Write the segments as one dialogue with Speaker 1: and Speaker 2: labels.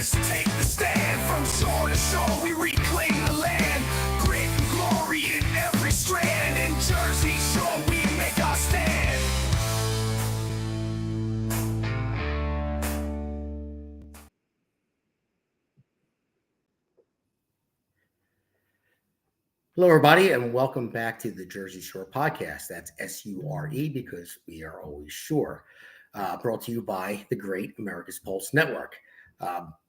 Speaker 1: warriors take the stand. From shore to shore, we reclaim the land. Grit and glory in every strand. In Jersey Shore, we make our stand.
Speaker 2: Hello, everybody, and welcome back to the Jersey Shore podcast. That's S-U-R-E because we are always sure. Brought to you by the great America's Pulse Network.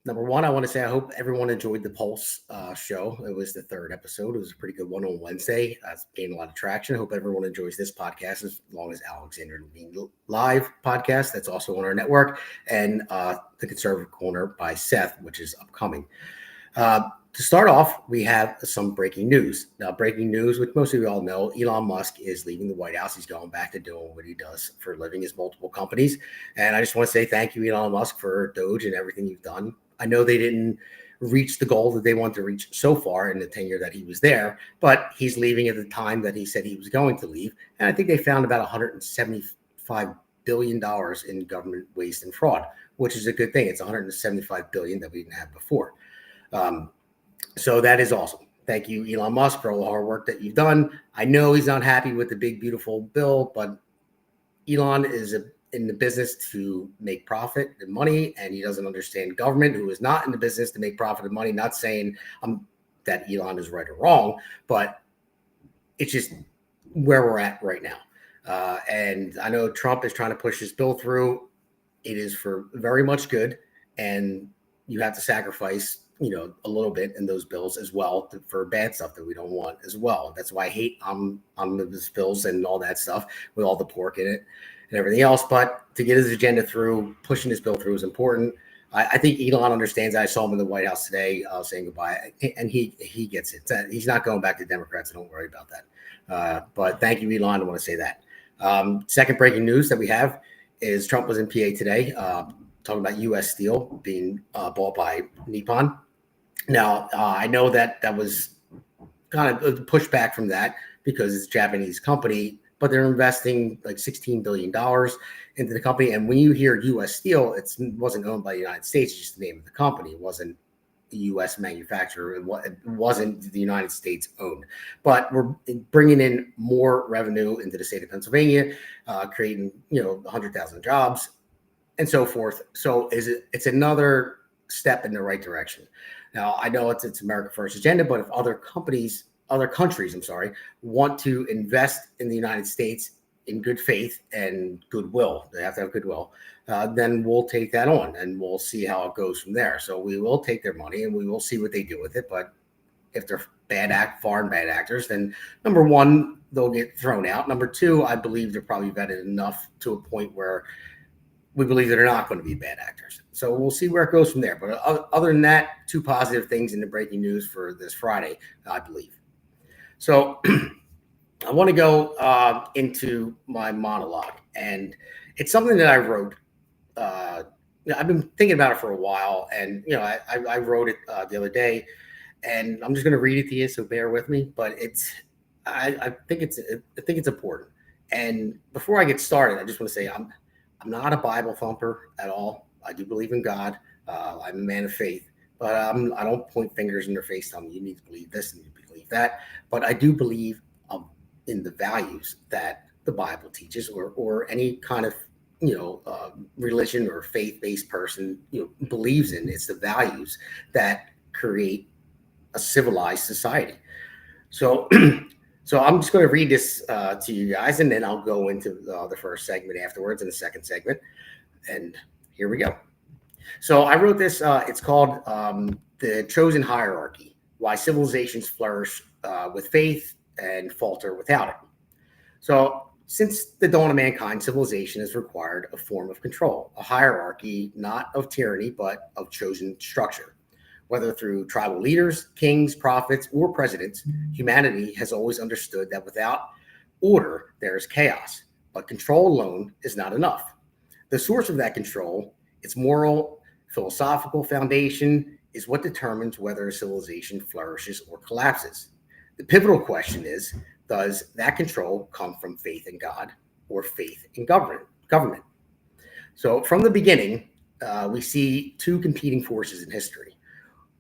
Speaker 2: Number one, I want to say I hope everyone enjoyed the Pulse show. It was the third episode. It was a pretty good one on Wednesday. It's gained a lot of traction. I hope everyone enjoys this podcast as long as Alexander Levine Live podcast. That's also on our network. And the Conservative Corner by Seth, which is upcoming. To start off, we have some breaking news. Now, breaking news, which most of you all know, Elon Musk is leaving the White House. He's going back to doing what he does for a living, his multiple companies. And I just want to say thank you, Elon Musk, for Doge and everything you've done. I know they didn't reach the goal that they want to reach so far in the tenure that he was there, but he's leaving at the time that he said he was going to leave. And I think they found about $175 billion in government waste and fraud, which is a good thing. It's $175 billion that we didn't have before. So that is awesome. Thank you, Elon Musk, for all the hard work that you've done. I know he's not happy with the big, beautiful bill, but Elon is in the business to make profit and money, and he doesn't understand government, who is not in the business to make profit and money. Not saying that Elon is right or wrong, but it's just where we're at right now. And I know Trump is trying to push his bill through. It is for very much good, and you have to sacrifice a little bit in those bills as well for bad stuff that we don't want as well. That's why I hate omnibus bills and all that stuff with all the pork in it and everything else. But to get his agenda through, pushing his bill through is important. I think Elon understands that. I saw him in the White House today saying goodbye, and he gets it. He's not going back to Democrats, so don't worry about that. But thank you, Elon. I want to say that. Second breaking news that we have is Trump was in PA today talking about U.S. Steel being bought by Nippon. Now, I know that was kind of a pushback from that because it's a Japanese company, but they're investing like $16 billion into the company. And when you hear U.S. Steel, it wasn't owned by the United States, it's just the name of the company. It wasn't a U.S. manufacturer. It wasn't the United States owned. But we're bringing in more revenue into the state of Pennsylvania, creating 100,000 jobs and so forth. So it's another step in the right direction. Now, I know it's America First agenda, but if other countries, want to invest in the United States in good faith and goodwill, they have to have goodwill, then we'll take that on and we'll see how it goes from there. So we will take their money and we will see what they do with it. But if they're foreign bad actors, then number one, they'll get thrown out. Number two, I believe they're probably vetted enough to a point where we believe that they're not going to be bad actors. So we'll see where it goes from there. But other than that, two positive things in the breaking news for this Friday, I believe. So I want to go into my monologue. And it's something that I wrote. I've been thinking about it for a while. And, I wrote it the other day. And I'm just going to read it to you, so bear with me. But I think it's important. And before I get started, I just want to say I'm not a Bible thumper at all. I do believe in God. I'm a man of faith, but I don't point fingers in their face telling them you need to believe this and you need to believe that. But I do believe in the values that the Bible teaches, or any kind of religion or faith-based person believes in. It's the values that create a civilized society. So. So I'm just going to read this to you guys, and then I'll go into the first segment afterwards and the second segment. And here we go. So I wrote this. It's called The Chosen Hierarchy, Why Civilizations Flourish with Faith and Falter Without It. So since the dawn of mankind, civilization has required a form of control, a hierarchy, not of tyranny, but of chosen structure. Whether through tribal leaders, kings, prophets, or presidents, humanity has always understood that without order, there is chaos. But control alone is not enough. The source of that control, its moral, philosophical foundation, is what determines whether a civilization flourishes or collapses. The pivotal question is, does that control come from faith in God or faith in government? So from the beginning, we see two competing forces in history.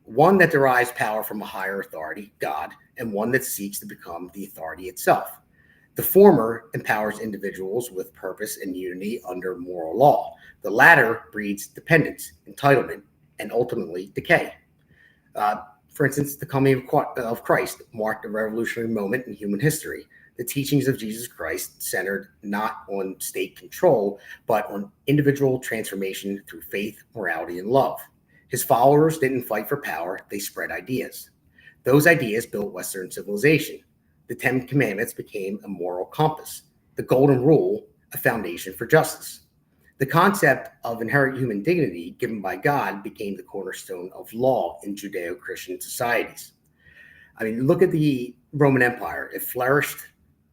Speaker 2: One that derives power from a higher authority, God, and one that seeks to become the authority itself. The former empowers individuals with purpose and unity under moral law. The latter breeds dependence, entitlement, and ultimately decay. For instance, the coming of Christ marked a revolutionary moment in human history. The teachings of Jesus Christ centered not on state control, but on individual transformation through faith, morality, and love. His followers didn't fight for power, they spread ideas. Those ideas built Western civilization. The Ten Commandments became a moral compass. The Golden Rule, a foundation for justice. The concept of inherent human dignity given by God became the cornerstone of law in Judeo-Christian societies. I mean, look at the Roman Empire. It flourished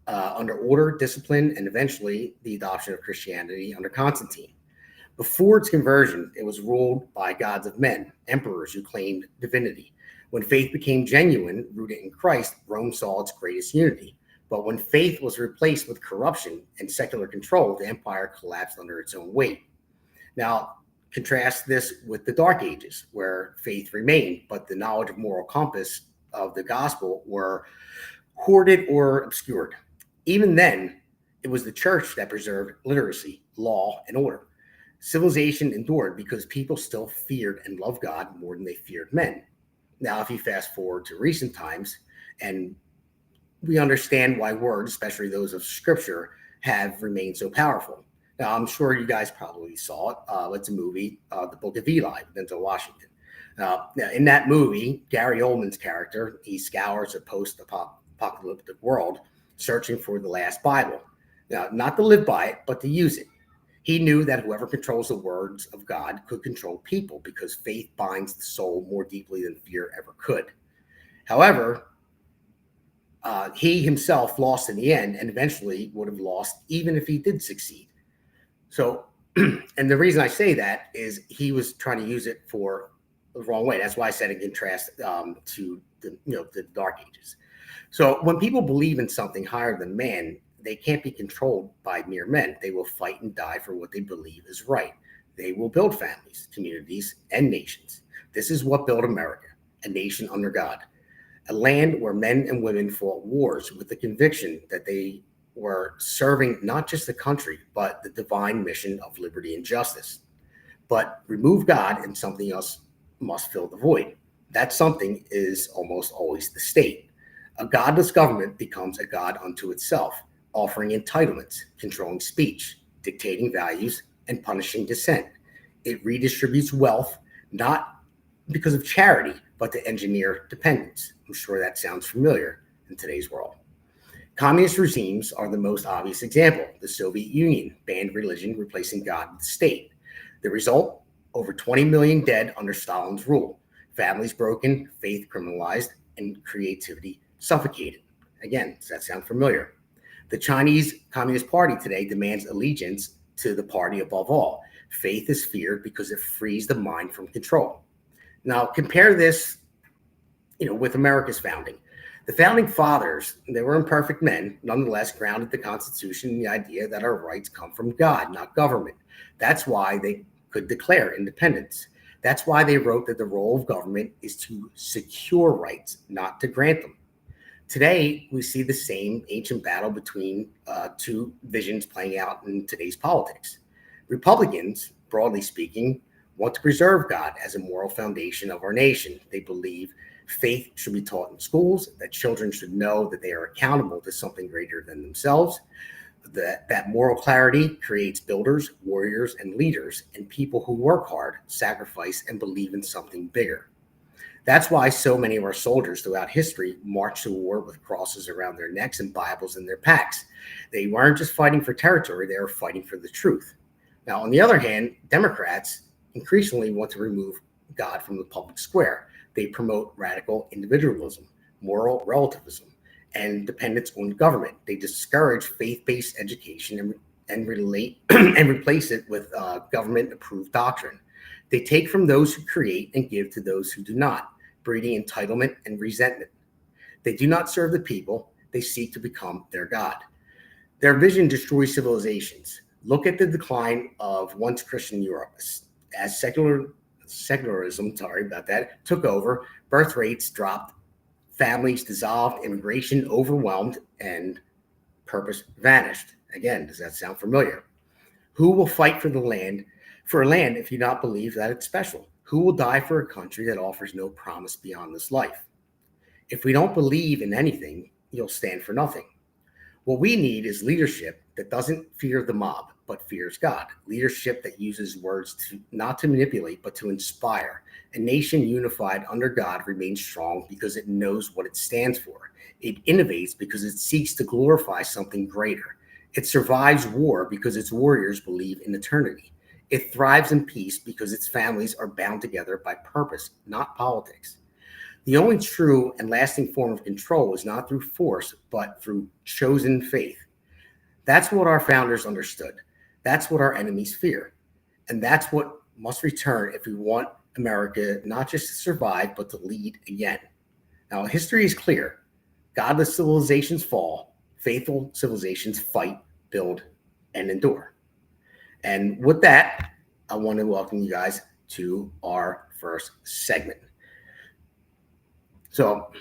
Speaker 2: under order, discipline, and eventually the adoption of Christianity under Constantine. Before its conversion, it was ruled by gods of men, emperors who claimed divinity. When faith became genuine, rooted in Christ, Rome saw its greatest unity. But when faith was replaced with corruption and secular control, the empire collapsed under its own weight. Now, contrast this with the Dark Ages, where faith remained, but the knowledge of moral compass of the gospel were hoarded or obscured. Even then, it was the church that preserved literacy, law, and order. Civilization endured because people still feared and loved God more than they feared men. Now, if you fast forward to recent times, and we understand why words, especially those of Scripture, have remained so powerful. Now, I'm sure you guys probably saw it. It's a movie, The Book of Eli, with Denzel Washington. Now, in that movie, Gary Oldman's character, he scours a post-apocalyptic world, searching for the last Bible. Now, not to live by it, but to use it. He knew that whoever controls the words of God could control people because faith binds the soul more deeply than fear ever could. However, he himself lost in the end and eventually would have lost even if he did succeed. So, and the reason I say that is he was trying to use it for the wrong way. That's why I said in contrast to the Dark Ages. So when people believe in something higher than man, they can't be controlled by mere men. They will fight and die for what they believe is right. They will build families, communities, and nations. This is what built America, a nation under God, a land where men and women fought wars with the conviction that they were serving not just the country, but the divine mission of liberty and justice. But remove God and something else must fill the void. That something is almost always the state. A godless government becomes a god unto itself, offering entitlements, controlling speech, dictating values, and punishing dissent. It redistributes wealth, not because of charity, but to engineer dependence. I'm sure that sounds familiar in today's world. Communist regimes are the most obvious example. The Soviet Union banned religion, replacing God with the state. The result? Over 20 million dead under Stalin's rule. Families broken, faith criminalized, and creativity suffocated. Again, does that sound familiar? The Chinese Communist Party today demands allegiance to the party above all. Faith is feared because it frees the mind from control. Now, compare this, with America's founding. The founding fathers, they were imperfect men, nonetheless grounded the Constitution in the idea that our rights come from God, not government. That's why they could declare independence. That's why they wrote that the role of government is to secure rights, not to grant them. Today, we see the same ancient battle between two visions playing out in today's politics. Republicans, broadly speaking, want to preserve God as a moral foundation of our nation. They believe faith should be taught in schools, that children should know that they are accountable to something greater than themselves, that moral clarity creates builders, warriors, and leaders, and people who work hard, sacrifice, and believe in something bigger. That's why so many of our soldiers throughout history marched to war with crosses around their necks and Bibles in their packs. They weren't just fighting for territory, they were fighting for the truth. Now, on the other hand, Democrats increasingly want to remove God from the public square. They promote radical individualism, moral relativism, and dependence on government. They discourage faith-based education and replace it with government-approved doctrine. They take from those who create and give to those who do not, breeding entitlement and resentment. They do not serve the people. They seek to become their God. Their vision destroys civilizations. Look at the decline of once Christian Europe. as secularism, sorry about that, took over, birth rates dropped, families dissolved, immigration overwhelmed, and purpose vanished. Again, does that sound familiar? Who will fight for a land if you not believe that it's special? Who will die for a country that offers no promise beyond this life? If we don't believe in anything, you'll stand for nothing. What we need is leadership that doesn't fear the mob, but fears God. Leadership that uses words not to manipulate, but to inspire. A nation unified under God remains strong because it knows what it stands for. It innovates because it seeks to glorify something greater. It survives war because its warriors believe in eternity. It thrives in peace because its families are bound together by purpose, not politics. The only true and lasting form of control is not through force, but through chosen faith. That's what our founders understood. That's what our enemies fear. And that's what must return if we want America not just to survive, but to lead again. Now, history is clear. Godless civilizations fall, faithful civilizations fight, build, and endure. And with that, I want to welcome you guys to our first segment. So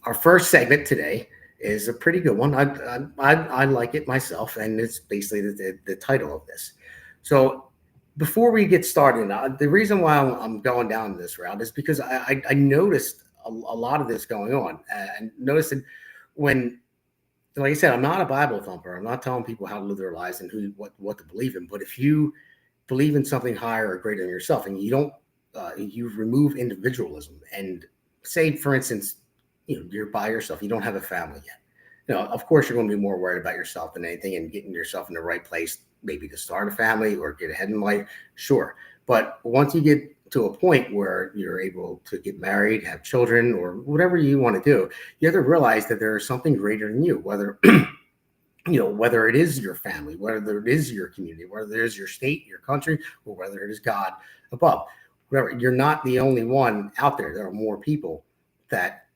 Speaker 2: our first segment today is a pretty good one. I like it myself, and it's basically the title of this. So before we get started, the reason why I'm going down this route is because I noticed a lot of this going on, and noticed when, like I said, I'm not a Bible thumper. I'm not telling people how to live their lives and what to believe in. But if you believe in something higher or greater than yourself, and you don't, you remove individualism and say, for instance, you're by yourself, you don't have a family yet. Of course, you're going to be more worried about yourself than anything and getting yourself in the right place, maybe to start a family or get ahead in life. Sure. But once you get to a point where you're able to get married, have children, or whatever you want to do, you have to realize that there is something greater than you, whether whether it is your family, whether it is your community, whether it is your state, your country, or whether it is God above. Whatever, you're not the only one out there. There are more people that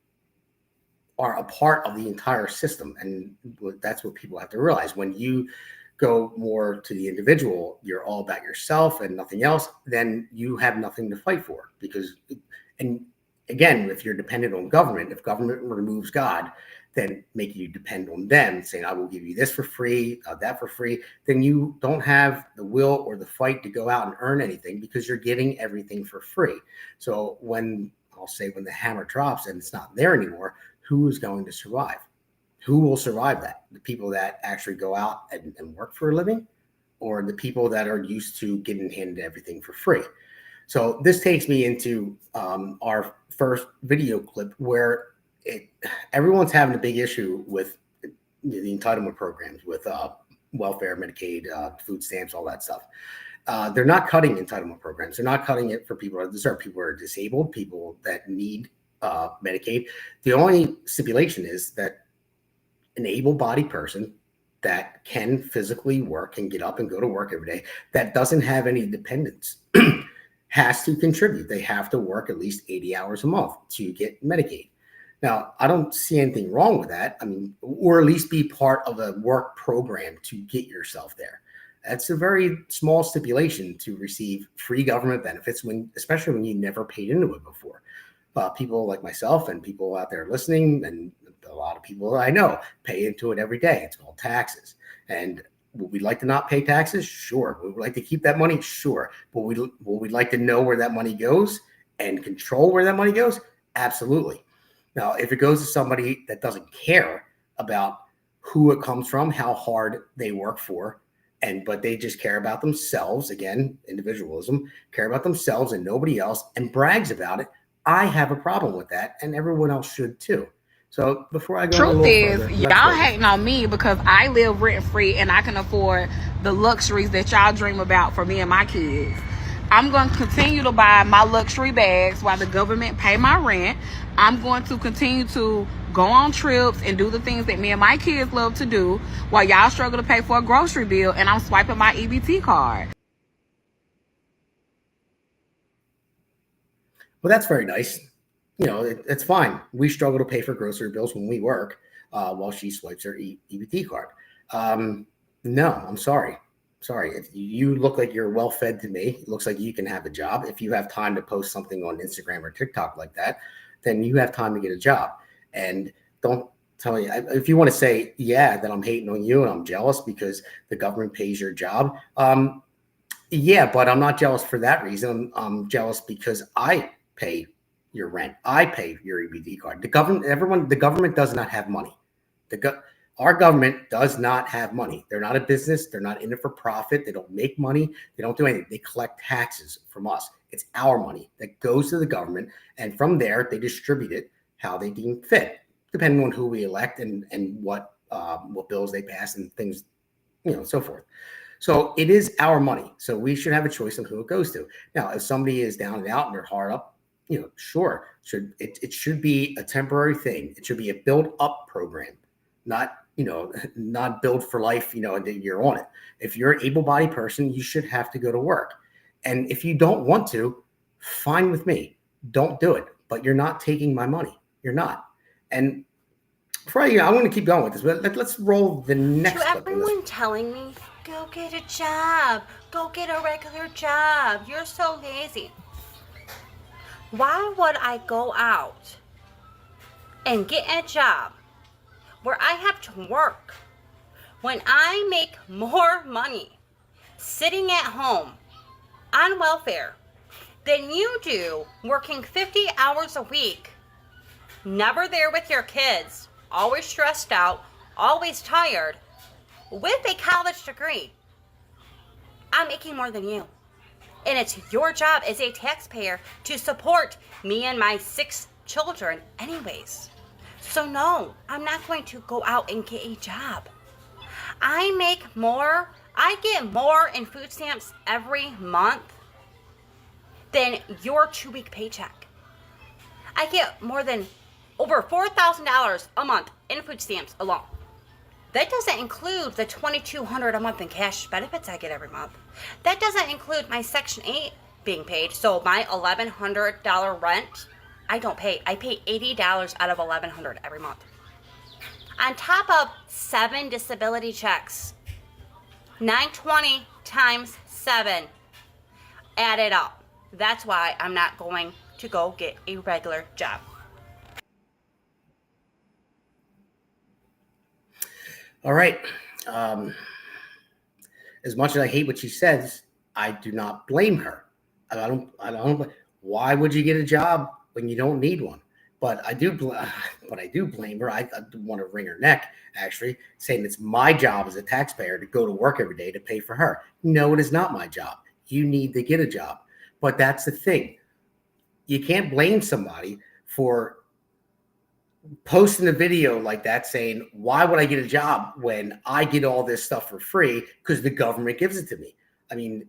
Speaker 2: are a part of the entire system. And that's what people have to realize. When you go more to the individual, you're all about yourself and nothing else, then you have nothing to fight for. Because, and again, if you're dependent on government, if government removes God, then making you depend on them, saying, I will give you this for free, that for free, then you don't have the will or the fight to go out and earn anything because you're getting everything for free. So when the hammer drops and it's not there anymore, who is going to survive? Who will survive that? The people that actually go out and work for a living, or the people that are used to getting handed everything for free? So this takes me into our first video clip where everyone's having a big issue with the entitlement programs, with welfare, Medicaid, food stamps, all that stuff. They're not cutting entitlement programs. They're not cutting it for people that deserve. People who are disabled, people that need Medicaid. The only stipulation is that an able-bodied person that can physically work and get up and go to work every day, that doesn't have any dependents, has to contribute. They have to work at least 80 hours a month to get Medicaid. Now, I don't see anything wrong with that. I mean, or at least be part of a work program to get yourself there. That's a very small stipulation to receive free government benefits, especially when you never paid into it before. People like myself and people out there listening, and a lot of people I know, pay into it every day. It's called taxes. And would we like to not pay taxes? Sure. Would we like to keep that money? Sure. But would we like to know where that money goes and control where that money goes? Absolutely. Now, if it goes to somebody that doesn't care about who it comes from, how hard they work for, but they just care about themselves, again, individualism, care about themselves and nobody else, and brags about it, I have a problem with that, and everyone else should too. So before I go
Speaker 3: Truth is,
Speaker 2: further,
Speaker 3: y'all hating on me because I live rent free and I can afford the luxuries that y'all dream about for me and my kids. I'm going to continue to buy my luxury bags while the government pay my rent. I'm going to continue to go on trips and do the things that me and my kids love to do while y'all struggle to pay for a grocery bill and I'm swiping my EBT card.
Speaker 2: Well, that's very nice. It's fine. We struggle to pay for grocery bills when we work while she swipes her EBT card. No, I'm sorry. sorry, if you look like you're well fed to me, it looks like you can have a job. If you have time to post something on Instagram or TikTok like that, then you have time to get a job. And don't tell me if you want to say, yeah, that I'm hating on you and I'm jealous because the government pays your job. Yeah, but I'm not jealous for that reason. I'm jealous because I pay your rent. I pay your EBT card. The government does not have money. Our government does not have money. They're not a business. They're not in it for profit. They don't make money. They don't do anything. They collect taxes from us. It's our money that goes to the government. And from there, they distribute it how they deem fit, depending on who we elect and what bills they pass and things, so forth. So it is our money. So we should have a choice on who it goes to. Now, if somebody is down and out and they're hard up, sure, it should be a temporary thing. It should be a build up program, not build for life, and you're on it. If you're an able-bodied person, you should have to go to work. And if you don't want to, fine with me. Don't do it. But you're not taking my money. You're not. And Freya, I want to keep going with this, but let's roll the next
Speaker 4: To
Speaker 2: clip.
Speaker 4: everyone telling me, go get a job, go get a regular job, you're so lazy. Why would I go out and get a job where I have to work when I make more money sitting at home on welfare than you do working 50 hours a week, never there with your kids, always stressed out, always tired, with a college degree? I'm making more than you. And it's your job as a taxpayer to support me and my 6 children anyways. So no, I'm not going to go out and get a job. I get more in food stamps every month than your 2-week paycheck. I get more than over $4,000 a month in food stamps alone. That doesn't include the $2,200 a month in cash benefits I get every month. That doesn't include my Section 8 being paid. So my $1,100 rent, I don't pay. I pay $80 out of $1,100 every month. On top of 7 disability checks. $920 times 7. Add it up. That's why I'm not going to go get a regular job.
Speaker 2: All right. As much as I hate what she says, I do not blame her. I don't. Why would you get a job when you don't need one? But I do blame her. I want to wring her neck, actually, saying it's my job as a taxpayer to go to work every day to pay for her. No, it is not my job. You need to get a job. But that's the thing. You can't blame somebody for posting a video like that saying, why would I get a job when I get all this stuff for free? Because the government gives it to me. I mean,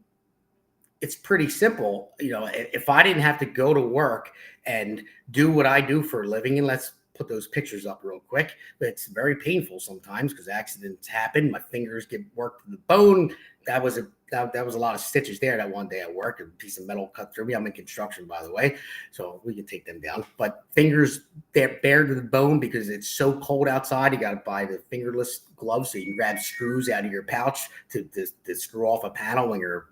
Speaker 2: it's pretty simple. If I didn't have to go to work and do what I do for a living, and let's put those pictures up real quick, but it's very painful sometimes because accidents happen. My fingers get worked to the bone. That was a lot of stitches there that one day at work. A piece of metal cut through me. I'm in construction, by the way, so we can take them down. But fingers, they're bare to the bone because it's so cold outside. You got to buy the fingerless gloves so you can grab screws out of your pouch to screw off a panel when you're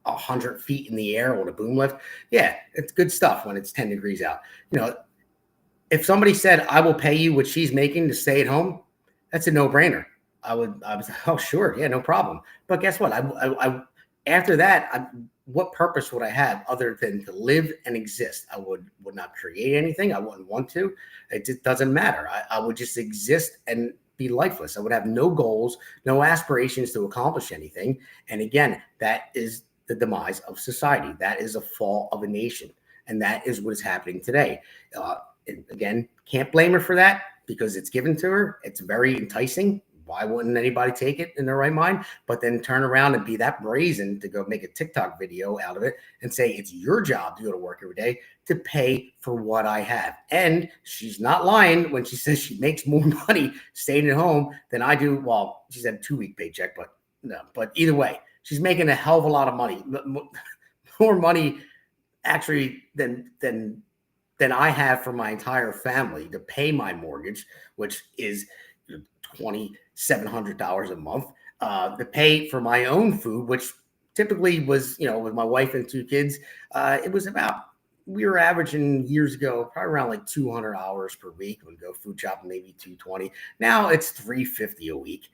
Speaker 2: 100 feet in the air on a boom lift. Yeah, it's good stuff when it's 10 degrees out. If somebody said, I will pay you what she's making to stay at home, that's a no-brainer. I was like, oh, sure. Yeah, no problem. But guess what? I after that, what purpose would I have other than to live and exist? I would not create anything. I wouldn't want to. It just doesn't matter. I would just exist and be lifeless. I would have no goals, no aspirations to accomplish anything. And again, that is the demise of society. That is a fall of a nation. And that is what is happening today. Again, can't blame her for that because it's given to her. It's very enticing. Why wouldn't anybody take it in their right mind? But then turn around and be that brazen to go make a TikTok video out of it and say it's your job to go to work every day to pay for what I have. And she's not lying when she says she makes more money staying at home than I do. Well, she said 2-week paycheck, but no. But either way, she's making a hell of a lot of money, more money actually than I have for my entire family to pay my mortgage, which is $2,700 a month. The pay for my own food, which typically was, with my wife and 2 kids, it was about, we were averaging years ago probably around like $200 per week. We'd go food shopping, maybe 220. Now it's $350 a week.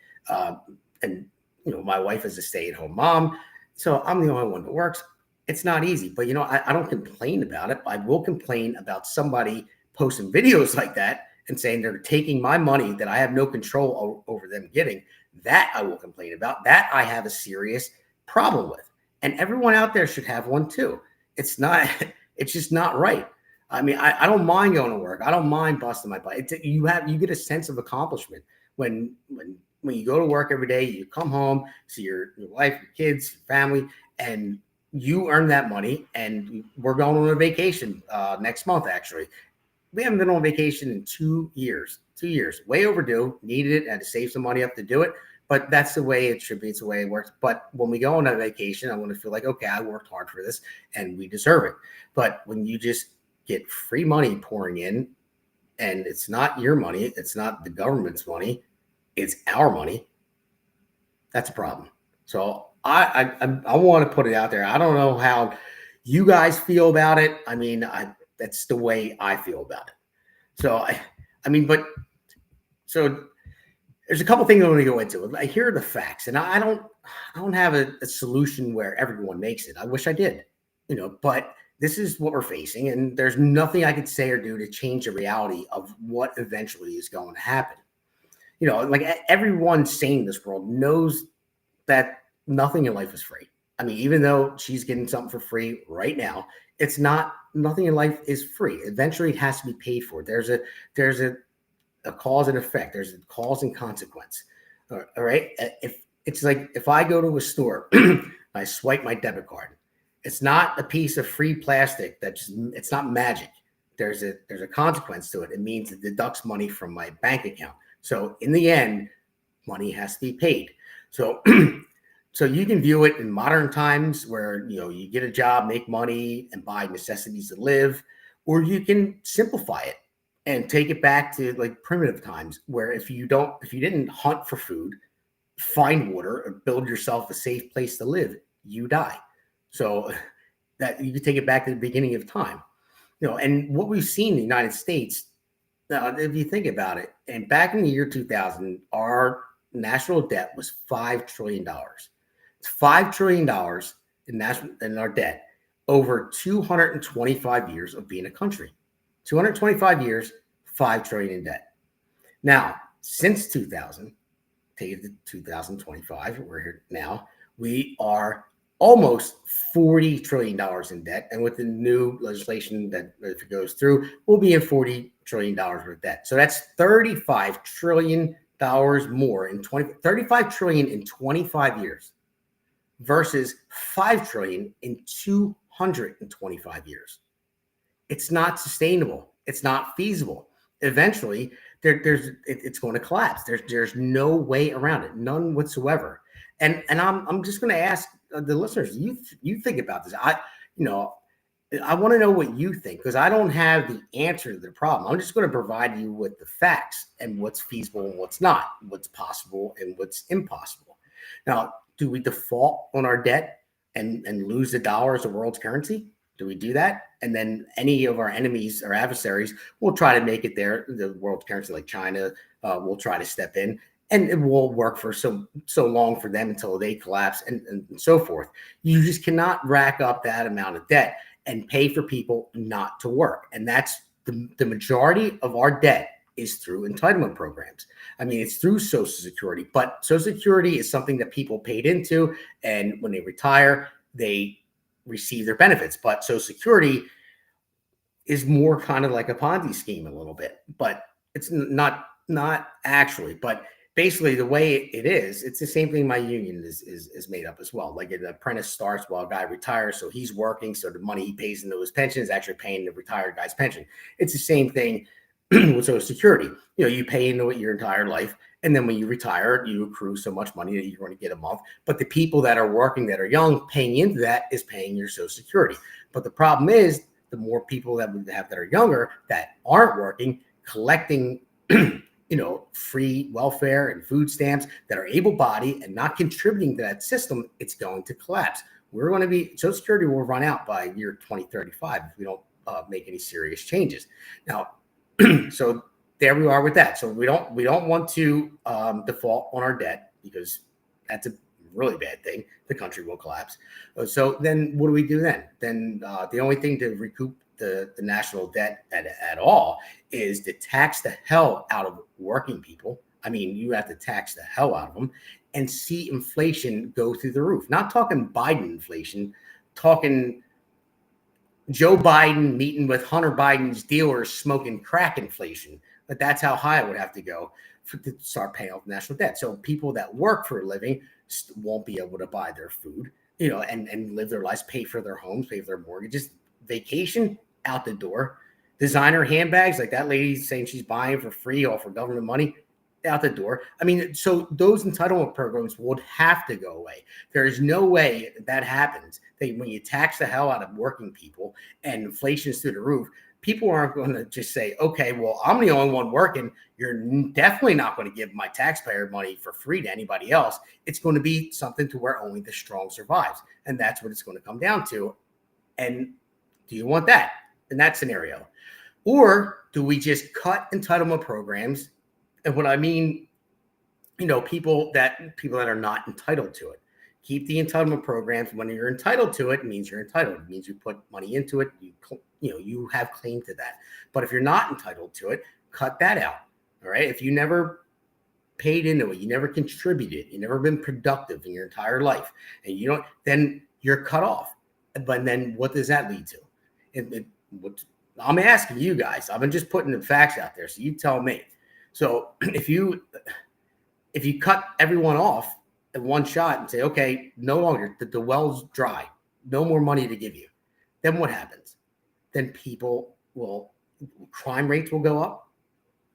Speaker 2: And my wife is a stay-at-home mom, so I'm the only one that works. It's not easy, but I don't complain about it. I will complain about somebody posting videos like that and saying they're taking my money that I have no control over them getting. That I will complain about. That I have a serious problem with. And everyone out there should have one too. It's just not right. I mean, I don't mind going to work. I don't mind busting my butt. You get a sense of accomplishment when you go to work every day, you come home, see your wife, your kids, your family, and you earn that money. And we're going on a vacation next month, actually. We haven't been on vacation in 2 years. 2 years. Way overdue. Needed it. Had to save some money up to do it. But that's the way it should be. It's the way it works. But when we go on a vacation, I want to feel like, okay, I worked hard for this and we deserve it. But when you just get free money pouring in, and it's not your money, it's not the government's money, it's our money, that's a problem. So I want to put it out there. I don't know how you guys feel about it. I mean, that's the way I feel about it. So so there's a couple things I want to go into. I hear the facts, and I don't have a solution where everyone makes it. I wish I did, but this is what we're facing, and there's nothing I could say or do to change the reality of what eventually is going to happen. Like everyone sane in this world knows that nothing in life is free. I mean, even though she's getting something for free right now, it's not. Nothing in life is free. Eventually, it has to be paid for. There's a cause and effect. There's a cause and consequence. All right. If I go to a store, I swipe my debit card. It's not a piece of free plastic it's not magic. There's a consequence to it. It means it deducts money from my bank account. So in the end, money has to be paid. So so you can view it in modern times where you get a job, make money, and buy necessities to live, or you can simplify it and take it back to like primitive times where if you didn't hunt for food, find water, or build yourself a safe place to live, you die. So that you can take it back to the beginning of time. And what we've seen in the United States, if you think about it, and back in the year 2000, our national debt was $5 trillion. It's $5 trillion in our debt over 225 years of being a country. 225 years, $5 trillion in debt. Now, since 2000, take it to 2025, we're here now, we are almost $40 trillion in debt. And with the new legislation that if it goes through, we'll be in $40 trillion worth of debt. So that's $35 trillion more 35 trillion in 25 years versus $5 trillion in 225 years. It's not sustainable. It's not feasible. Eventually, it's going to collapse. There's no way around it, none whatsoever. And I'm just going to ask the listeners, you think about this. I want to know what you think, because I don't have the answer to the problem. I'm just going to provide you with the facts and what's feasible and what's not, what's possible and what's impossible. Now, do we default on our debt and lose the dollar as the world's currency? Do we do that? And then any of our enemies or adversaries will try to make it the world currency, like China, will try to step in, and it will work for so long for them until they collapse and so forth. You just cannot rack up that amount of debt and pay for people not to work. And that's the majority of our debt is through entitlement programs. I mean, it's through Social Security, but Social Security is something that people paid into, and when they retire, they receive their benefits. But Social Security is more kind of like a Ponzi scheme a little bit, but it's not actually. But basically, the way it is, it's the same thing my union is made up as well. Like an apprentice starts while a guy retires, so he's working, so the money he pays into his pension is actually paying the retired guy's pension. It's the same thing with Social Security. You pay into it your entire life, and then when you retire, you accrue so much money that you're going to get a month. But the people that are working, that are young, paying into that is paying your Social Security. But the problem is, the more people that we have that are younger that aren't working, collecting free welfare and food stamps that are able-bodied and not contributing to that system, it's going to collapse. We're going to be Social Security will run out by year 2035 if we don't make any serious changes. Now, so there we are with that. So we don't want to default on our debt because that's a really bad thing. The country will collapse. So then what do we do then? Then the only thing to recoup the national debt at all is to tax the hell out of working people. I mean, you have to tax the hell out of them and see inflation go through the roof. Not talking Biden inflation, talking Joe Biden meeting with Hunter Biden's dealers smoking crack inflation. But that's how high it would have to go to start paying off national debt. So people that work for a living won't be able to buy their food, and live their lives, pay for their homes, pay for their mortgages, vacation out the door, designer handbags like that lady saying she's buying for free all for government money out the door. I mean, so those entitlement programs would have to go away. There is no way that happens. When you tax the hell out of working people and inflation is through the roof, people aren't going to just say, okay, well, I'm the only one working. You're definitely not going to give my taxpayer money for free to anybody else. It's going to be something to where only the strong survives. And that's what it's going to come down to. And do you want that in that scenario? Or do we just cut entitlement programs? And what I mean, people that are not entitled to it. Keep the entitlement programs. When you're entitled to it, it means you're entitled. It means you put money into it. You have claim to that. But if you're not entitled to it, cut that out. All right. If you never paid into it, you never contributed, you've never been productive in your entire life, and then you're cut off. But then what does that lead to? I'm asking you guys. I've been just putting the facts out there. So you tell me. So if you cut everyone off at one shot and say, okay, no longer, the well's dry, no more money to give you, then what happens? Then crime rates will go up.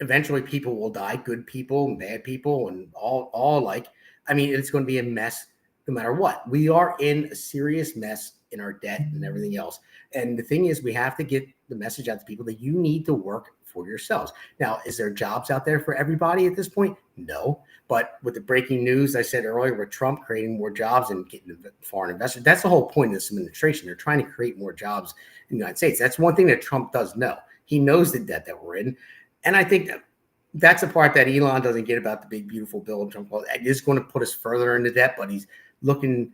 Speaker 2: Eventually people will die, good people and bad people and all alike. I mean, it's going to be a mess no matter what. We are in a serious mess in our debt and everything else. And the thing is, we have to get the message out to people that you need to work for yourselves. Now, is there jobs out there for everybody at this point? No. But with the breaking news I said earlier, with Trump creating more jobs and getting foreign investors, that's the whole point of this administration. They're trying to create more jobs in the United States. That's one thing that Trump does know. He knows the debt that we're in. And I think that's the part that Elon doesn't get about the big, beautiful bill of Trump. It is going to put us further into debt, but he's looking,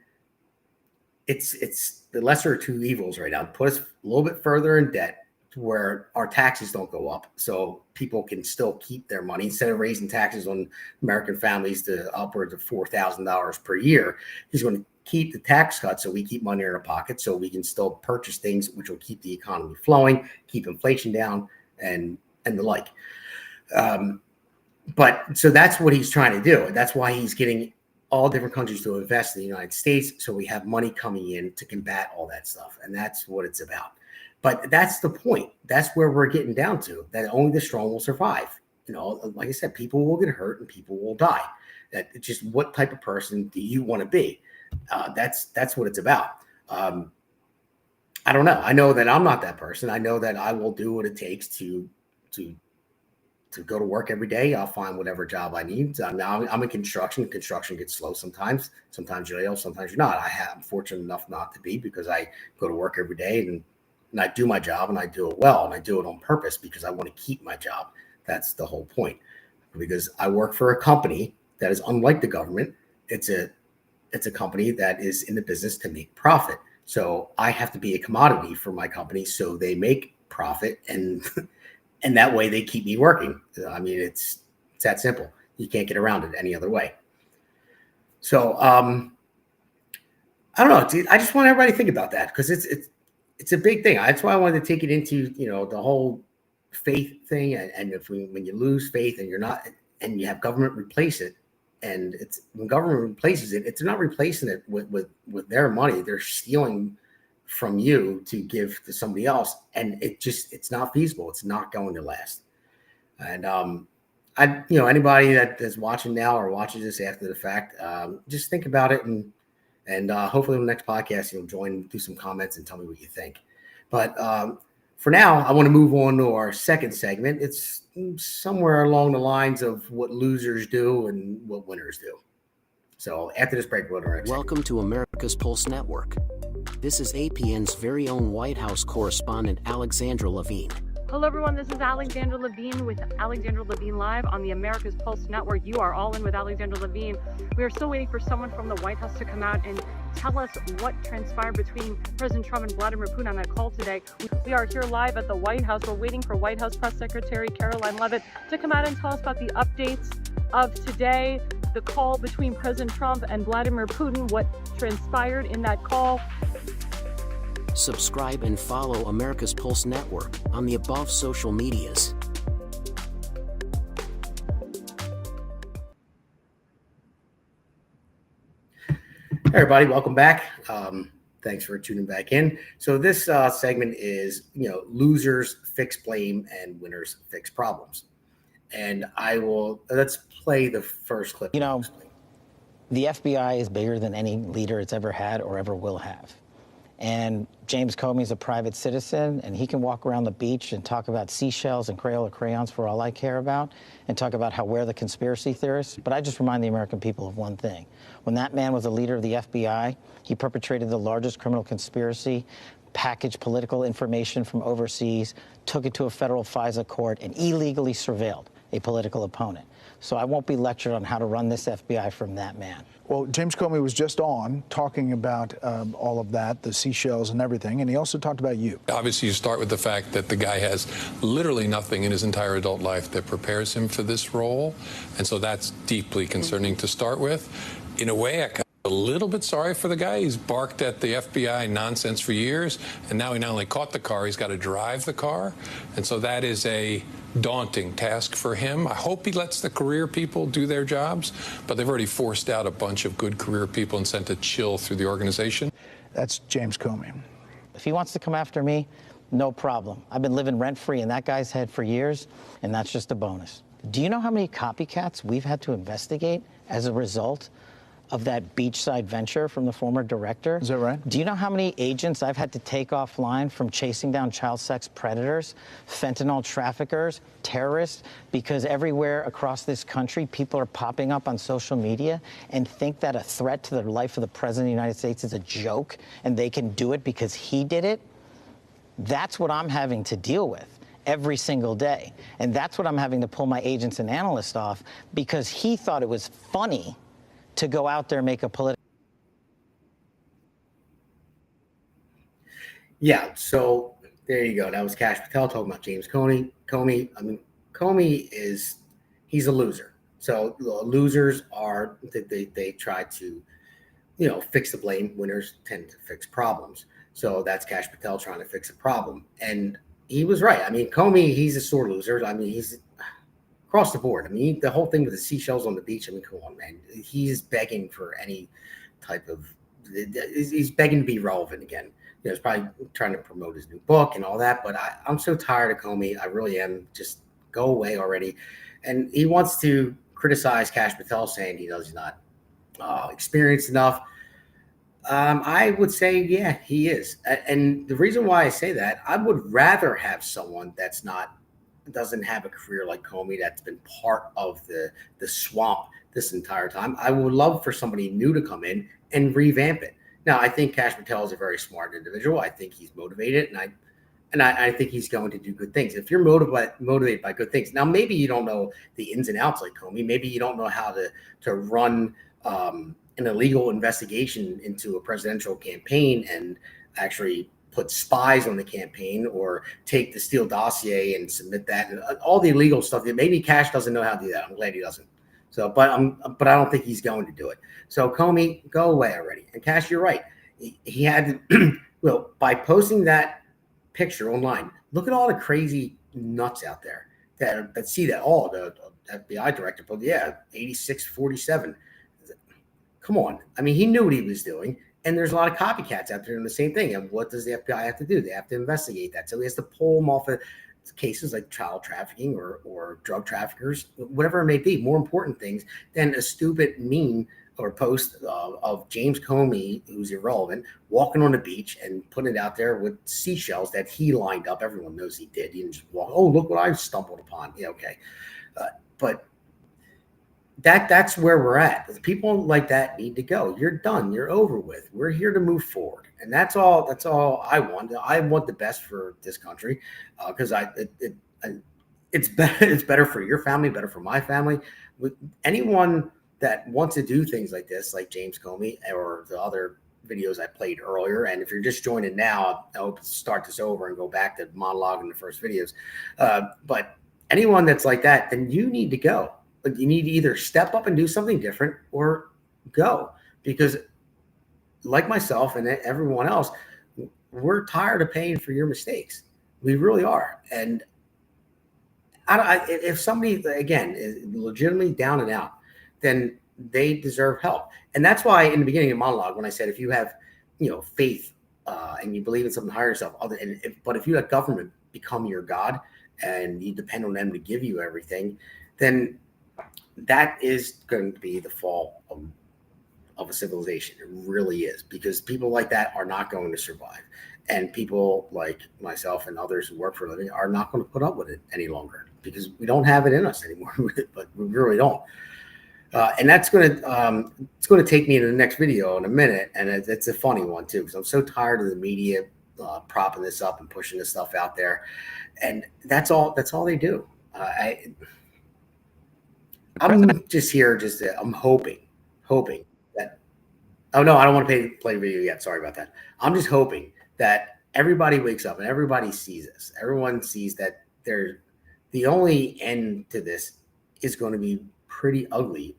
Speaker 2: it's the lesser of two evils right now. Put us a little bit further in debt to where our taxes don't go up so people can still keep their money instead of raising taxes on American families to upwards of $4,000 per year. He's going to keep the tax cuts so we keep money in our pocket so we can still purchase things which will keep the economy flowing, keep inflation down, and the like. But so that's what he's trying to do. That's why he's getting all different countries to invest in the United States so we have money coming in to combat all that stuff. And that's what it's about. But that's the point. That's where we're getting down to, that only the strong will survive. Like I said, people will get hurt and people will die. That it's just what type of person do you want to be? That's what it's about. I don't know. I know that I'm not that person. I know that I will do what it takes to go to work every day. I'll find whatever job I need. Now I'm in construction. Construction gets slow sometimes. Sometimes you're ill, sometimes you're not. I'm fortunate enough not to be, because I go to work every day and I do my job and I do it well, and I do it on purpose because I want to keep my job. That's the whole point. Because I work for a company that is unlike the government. It's a company that is in the business to make profit. So I have to be a commodity for my company so they make profit, and that way they keep me working. I mean, it's that simple. You can't get around it any other way. So I don't know, dude. I just want everybody to think about that, because it's a big thing. That's why I wanted to take it into the whole faith thing. And when you lose faith and you're not, and you have government replace it, and when government replaces it, it's not replacing it with their money. They're stealing from you to give to somebody else, and it's not feasible. It's not going to last. And anybody that is watching now or watches this after the fact, just think about it, and hopefully in the next podcast you'll join, do some comments, and tell me what you think. But For now, I want to move on to our second segment. It's somewhere along the lines of what losers do and what winners do. So after this break, we'll go to our next
Speaker 5: Welcome to America's Pulse Network. This is APN's very own White House correspondent, Alexandra Levine.
Speaker 6: Hello, everyone. This is Alexandra Levine with Alexandra Levine Live on the America's Pulse Network. You are all in with Alexandra Levine. We are still waiting for someone from the White House to come out and tell us what transpired between President Trump and Vladimir Putin on that call today. We are here live at the White House. We're waiting for White House Press Secretary Caroline Leavitt to come out and tell us about the updates of today, the call between President Trump and Vladimir Putin, what transpired in that call.
Speaker 5: Subscribe and follow America's Pulse Network on the above social medias.
Speaker 2: Hey everybody, welcome back. Thanks for tuning back in. So this segment is, losers fix blame and winners fix problems. And let's play the first clip.
Speaker 7: The FBI is bigger than any leader it's ever had or ever will have. And James Comey is a private citizen, and he can walk around the beach and talk about seashells and Crayola crayons for all I care about, and talk about how we're the conspiracy theorists. But I just remind the American people of one thing. When that man was the leader of the FBI, he perpetrated the largest criminal conspiracy, packaged political information from overseas, took it to a federal FISA court, and illegally surveilled a political opponent. So I won't be lectured on how to run this FBI from that man.
Speaker 8: Well, James Comey was just on talking about all of that, the seashells and everything, and he also talked about you.
Speaker 9: Obviously, you start with the fact that the guy has literally nothing in his entire adult life that prepares him for this role, and so that's deeply concerning to start with. In a way, I kind of a little bit sorry for the guy. He's barked at the FBI nonsense for years, and now he not only caught the car, he's got to drive the car, and so that is a daunting task for him. I hope he lets the career people do their jobs, but they've already forced out a bunch of good career people and sent a chill through the organization.
Speaker 8: That's James Comey.
Speaker 7: If he wants to come after me, no problem. I've been living rent-free in that guy's head for years, and that's just a bonus. Do you know how many copycats we've had to investigate as a result of that beachside venture from the former director?
Speaker 8: Is that right?
Speaker 7: Do you know how many agents I've had to take offline from chasing down child sex predators, fentanyl traffickers, terrorists? Because everywhere across this country, people are popping up on social media and think that a threat to the life of the President of the United States is a joke and they can do it because he did it. That's what I'm having to deal with every single day. And that's what I'm having to pull my agents and analysts off because he thought it was funny to go out there and make a political.
Speaker 2: Yeah, so there you go. That was Kash Patel talking about James Comey. He's a loser. So losers are, they try to, fix the blame. Winners tend to fix problems. So that's Kash Patel trying to fix a problem. And he was right. Comey, he's a sore loser. He's across the board. The whole thing with the seashells on the beach, come on, man. He's begging for any type of, he's begging to be relevant again. He's probably trying to promote his new book and all that, but I'm so tired of Comey. I really am. Just go away already. And he wants to criticize Kash Patel, saying he's not experienced enough. I would say, yeah, he is. And the reason why I say that, I would rather have someone doesn't have a career like Comey, that's been part of the swamp this entire time. I would love for somebody new to come in and revamp it. Now, I think Kash Patel is a very smart individual. I think he's motivated, and I think he's going to do good things. If you're motivated by good things, now maybe you don't know the ins and outs like Comey. Maybe you don't know how to run an illegal investigation into a presidential campaign and actually put spies on the campaign, or take the Steele dossier and submit that, and all the illegal stuff. Maybe Kash doesn't know how to do that. I'm glad he doesn't. So, but I don't think he's going to do it. So Comey, go away already. And Kash, you're right. He had to, by posting that picture online, look at all the crazy nuts out there that see that. Oh, the FBI director, but yeah, 86-47. Come on. He knew what he was doing. And there's a lot of copycats out there doing the same thing. And what does the FBI have to do? They have to investigate that. So he has to pull them off of cases like child trafficking or drug traffickers, whatever it may be, more important things than a stupid meme or post of James Comey, who's irrelevant, walking on the beach and putting it out there with seashells that he lined up. Everyone knows he did. He didn't just walk, oh, look what I stumbled upon. Yeah, okay. But that's where we're at. People like that need to go. You're done. You're over with. We're here to move forward. And that's all I want. I want the best for this country because it's better. It's better for your family, better for my family. With anyone that wants to do things like this, like James Comey or the other videos I played earlier. And if you're just joining now, I hope to start this over and go back to monologuing the first videos. But anyone that's like that, then you need to go. But you need to either step up and do something different or go. Because like myself and everyone else, we're tired of paying for your mistakes. We really are. And if somebody, again, is legitimately down and out, then they deserve help. And that's why in the beginning of the monologue, when I said, if you have, faith and you believe in something higher yourself, but if you let government become your God and you depend on them to give you everything, then that is going to be the fall of a civilization. It really is, because people like that are not going to survive. And people like myself and others who work for a living are not going to put up with it any longer because we don't have it in us anymore. But we really don't. And that's going to take me to the next video in a minute. And it's a funny one too, because I'm so tired of the media propping this up and pushing this stuff out there. And that's all they do. I'm just here. I'm hoping that. Oh no, I don't want to play the video yet. Sorry about that. I'm just hoping that everybody wakes up and everybody sees this. Everyone sees that the only end to this is going to be pretty ugly,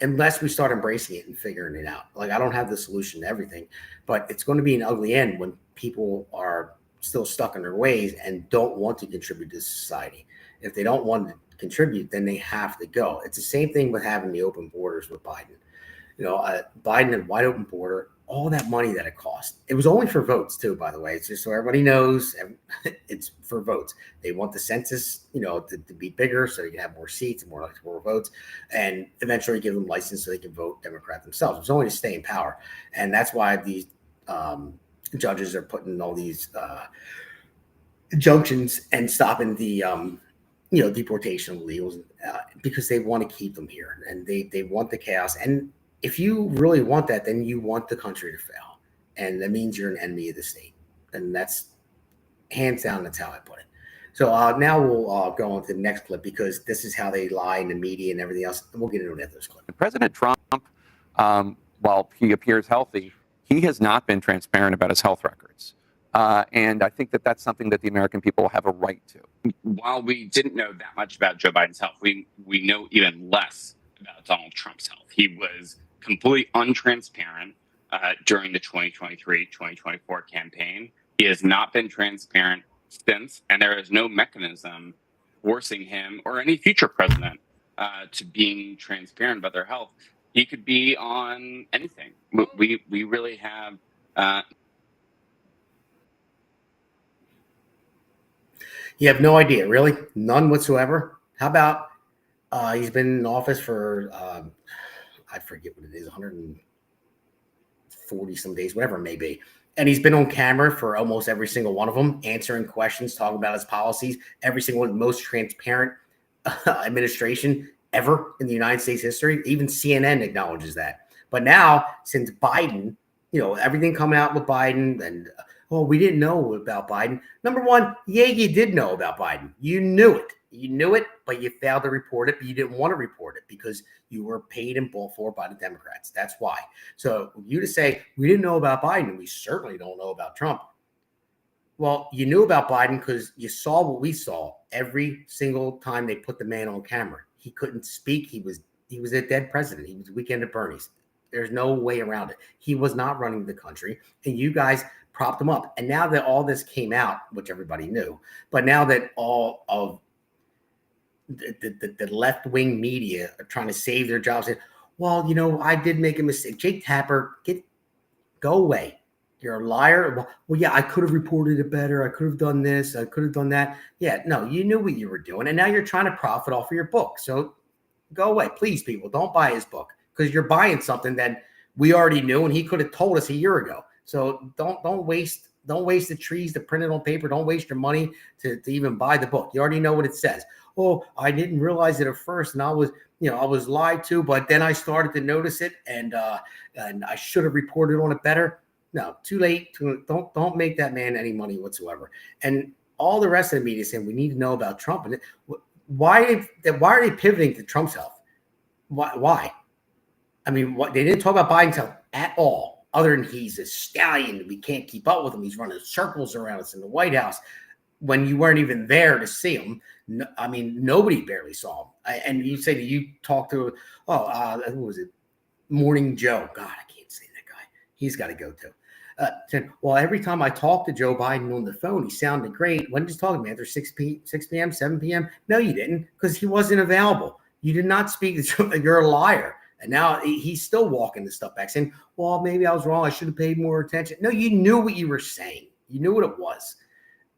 Speaker 2: unless we start embracing it and figuring it out. Like, I don't have the solution to everything, but it's going to be an ugly end when people are still stuck in their ways and don't want to contribute to society. If they don't want to contribute, then they have to go. It's the same thing with having the open borders with Biden. Biden and wide open border, all that money that it cost. It was only for votes too, by the way. It's just so everybody knows, it's for votes. They want the census, to be bigger so you can have more seats and more votes, and eventually give them license so they can vote Democrat themselves. It was only to stay in power, and that's why these judges are putting all these injunctions and stopping the deportation of illegals because they want to keep them here and they want the chaos. And if you really want that, then you want the country to fail. And that means you're an enemy of the state. And that's hands down, that's how I put it. So now we'll go on to the next clip, because this is how they lie in the media and everything else. And we'll get into this clip.
Speaker 10: President Trump, while he appears healthy, he has not been transparent about his health records. And I think that that's something that the American people have a right to.
Speaker 11: While we didn't know that much about Joe Biden's health, we know even less about Donald Trump's health. He was completely untransparent during the 2023-2024 campaign. He has not been transparent since, and there is no mechanism forcing him or any future president to being transparent about their health. He could be on anything. We really have...
Speaker 2: You have no idea, really? None whatsoever? How about he's been in office for, I forget what it is, 140 some days, whatever it may be. And he's been on camera for almost every single one of them, answering questions, talking about his policies, every single one, most transparent administration ever in the United States history. Even CNN acknowledges that. But now, since Biden, everything coming out with Biden and, we didn't know about Biden. Number one, you did know about Biden. You knew it. You knew it, but you failed to report it, but you didn't want to report it because you were paid and bought for by the Democrats. That's why. So you to say, we didn't know about Biden, we certainly don't know about Trump. Well, you knew about Biden because you saw what we saw every single time they put the man on camera. He couldn't speak. He was a dead president. He was Weekend at Bernie's. There's no way around it. He was not running the country, and you guys propped him up. And now that all this came out, which everybody knew, but now that all of the left-wing media are trying to save their jobs, and, I did make a mistake. Jake Tapper, go away. You're a liar. Well, yeah, I could have reported it better. I could have done this. I could have done that. Yeah, no, you knew what you were doing, and now you're trying to profit off of your book. So go away. Please, people, don't buy his book. because you're buying something that we already knew and he could have told us a year ago. So don't waste the trees to print it on paper. Don't waste your money to even buy the book. You already know what it says. Oh, I didn't realize it at first, and I was lied to, but then I started to notice it, and I should have reported on it better. No, too late. Don't make that man any money whatsoever. And all the rest of the media saying we need to know about Trump. And why are they pivoting to Trump's health? Why? I mean, they didn't talk about Biden's health at all, other than he's a stallion. We can't keep up with him. He's running circles around us in the White House when you weren't even there to see him. No, I mean, nobody barely saw him. And you say that you talked to, who was it? Morning Joe. God, I can't say that guy. He's got to go too. Said, well, every time I talked to Joe Biden on the phone, he sounded great. When did you talk to me? After 6 p.m., 7 p.m.? No, you didn't, because he wasn't available. You did not speak to you're a liar. And now he's still walking this stuff back, saying, well, maybe I was wrong. I should have paid more attention. No, you knew what you were saying. You knew what it was.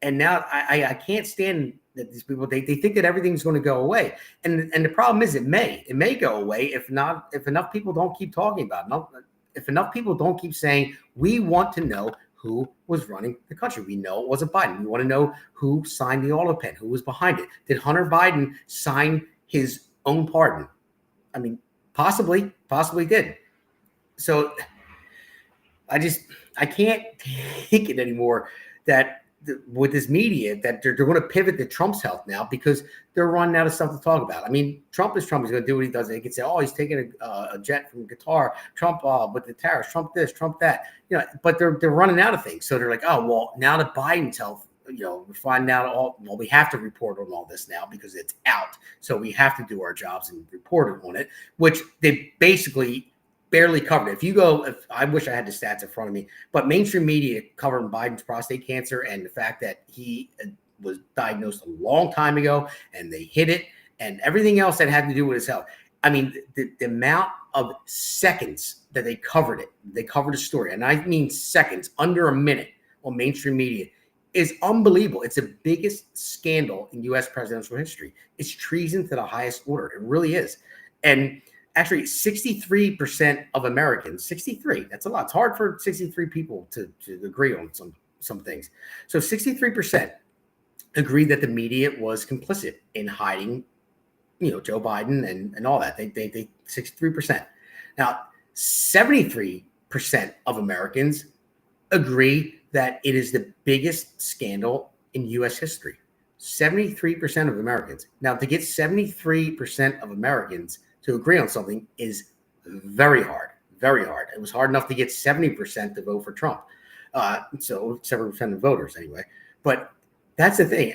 Speaker 2: And now I can't stand that these people, they think that everything's going to go away. And the problem is it may go away if enough people don't keep talking about it. If enough people don't keep saying, we want to know who was running the country. We know it wasn't Biden. We want to know who signed the auto pen, who was behind it. Did Hunter Biden sign his own pardon? I mean, possibly did. So I can't take it anymore that with this media that they're going to pivot to Trump's health now because they're running out of stuff to talk about. I mean, Trump is Trump. He's going to do what he does. They can say, oh, he's taking a jet from Qatar. Trump with the tariffs. Trump this, Trump that. But they're running out of things. So they're like, oh, well, now that Biden's health, we're finding out we have to report on all this now because it's out. So we have to do our jobs and report on it, which they basically barely covered it. I wish I had the stats in front of me, but mainstream media covering Biden's prostate cancer and the fact that he was diagnosed a long time ago and they hid it and everything else that had to do with his health. I mean, the amount of seconds that they covered it, they covered the story, and I mean seconds, under a minute on mainstream media, is unbelievable. It's the biggest scandal in U.S. presidential history. It's treason to the highest order. It really is. And actually, 63% of Americans, 63, that's a lot. It's hard for 63 people to agree on some things. So 63% agree that the media was complicit in hiding, Joe Biden and all that. They 63%. Now, 73% of Americans agree that it is the biggest scandal in U.S. history. 73% of Americans. Now, to get 73% of Americans to agree on something is very hard, very hard. It was hard enough to get 70% to vote for Trump. So 7% of voters anyway. But that's the thing.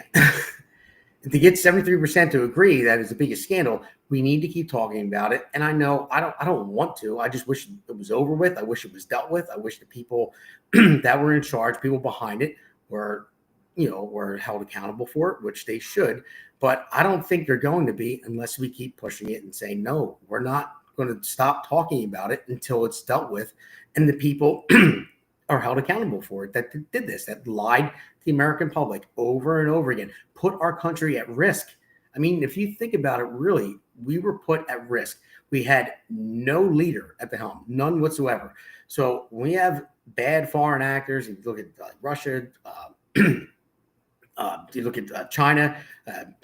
Speaker 2: To get 73% to agree that is the biggest scandal, we need to keep talking about it. And I know I don't want to. I just wish it was over with. I wish it was dealt with. I wish the people that were in charge, people behind it, were held accountable for it, which they should. But I don't think they're going to be unless we keep pushing it and saying, no, we're not going to stop talking about it until it's dealt with. And the people are held accountable for it that did this, that lied to the American public over and over again, put our country at risk. I mean, if you think about it, really, we were put at risk. We had no leader at the helm, none whatsoever. So when we have bad foreign actors, if you look at Russia, you look at China,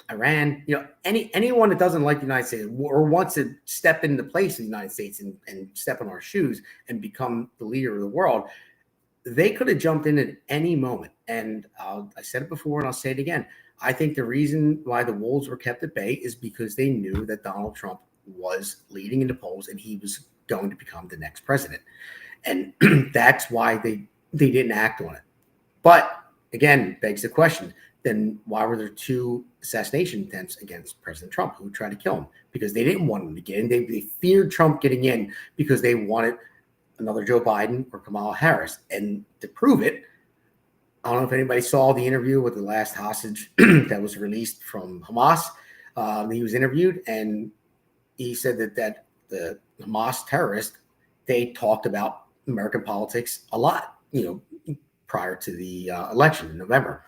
Speaker 2: Iran, anyone that doesn't like the United States or wants to step into the place of the United States and step in our shoes and become the leader of the world, they could have jumped in at any moment. And I said it before and I'll say it again. I think the reason why the wolves were kept at bay is because they knew that Donald Trump was leading in the polls and he was going to become the next president. And that's why they didn't act on it. But again, begs the question, then why were there 2 assassination attempts against President Trump who tried to kill him? Because they didn't want him to get in. They feared Trump getting in because they wanted another Joe Biden or Kamala Harris. And to prove it, I don't know if anybody saw the interview with the last hostage that was released from Hamas. He was interviewed and he said that the Hamas terrorists, they talked about American politics a lot, prior to the election in November.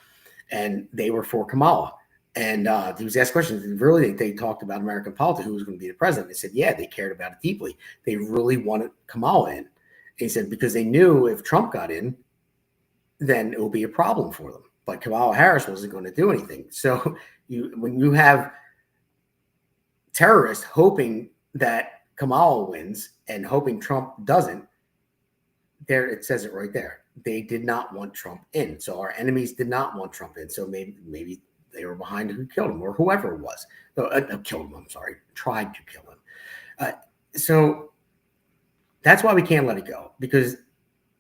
Speaker 2: And they were for Kamala. And he was asked questions. Really, they talked about American politics, who was going to be the president. They said, yeah, they cared about it deeply. They really wanted Kamala in. And he said, because they knew if Trump got in, then it will be a problem for them. But Kamala Harris wasn't going to do anything. So when you have terrorists hoping that Kamala wins and hoping Trump doesn't, there it says it right there. They did not want Trump in. So our enemies did not want Trump in. So maybe they were behind who killed him or whoever it was. Killed him, I'm sorry, tried to kill him. So that's why we can't let it go, because